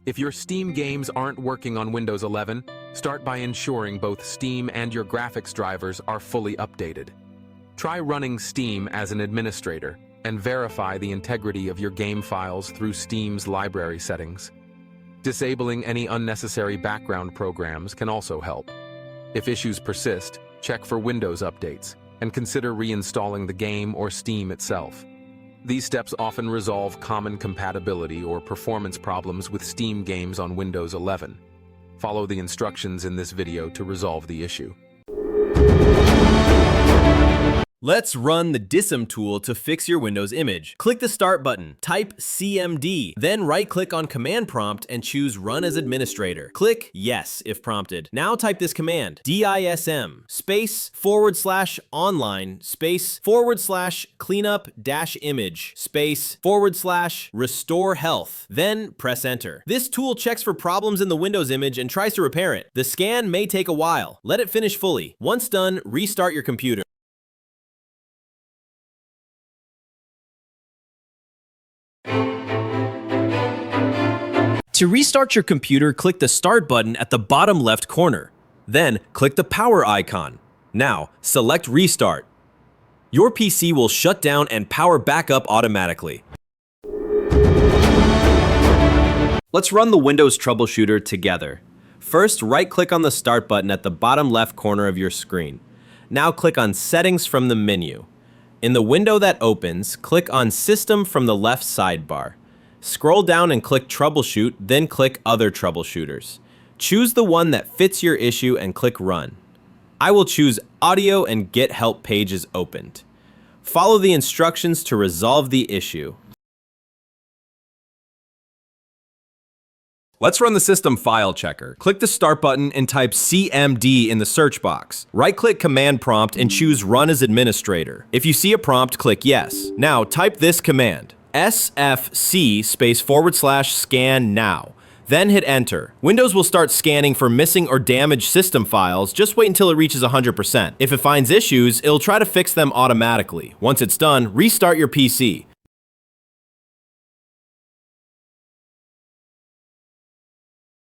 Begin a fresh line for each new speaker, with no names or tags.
If your Steam games aren't working on Windows 11, start by ensuring both Steam and your graphics drivers are fully updated. Try running Steam as an administrator and verify the integrity of your game files through Steam's library settings. Disabling any unnecessary background programs can also help. If issues persist, check for Windows updates and consider reinstalling the game or Steam itself. These steps often resolve common compatibility or performance problems with Steam games on Windows 11. Follow the instructions in this video to resolve the issue.
Let's run the dism tool to fix your Windows image. Click the Start button, type CMD, then right-click on Command Prompt and choose Run as Administrator. Click Yes if prompted. Now type this command, DISM space /online space /cleanup-image space /restore health. Then press Enter. This tool checks for problems in the Windows image and tries to repair it. The scan may take a while. Let it finish fully. Once done, restart your computer. To restart your computer, click the Start button at the bottom left corner. Then, click the power icon. Now, select Restart. Your PC will shut down and power back up automatically. Let's run the Windows Troubleshooter together. First, right-click on the Start button at the bottom left corner of your screen. Now click on Settings from the menu. In the window that opens, click on System from the left sidebar. Scroll down and click Troubleshoot, then click Other Troubleshooters. Choose the one that fits your issue and click Run. I will choose Audio and Get Help pages opened. Follow the instructions to resolve the issue. Let's run the System File Checker. Click the Start button and type CMD in the search box. Right-click Command Prompt and choose Run as Administrator. If you see a prompt, click Yes. Now type this command, SFC space /scan now. Then hit Enter. Windows will start scanning for missing or damaged system files. Just wait until it reaches 100%. If it finds issues, it'll try to fix them automatically. Once it's done, restart your PC.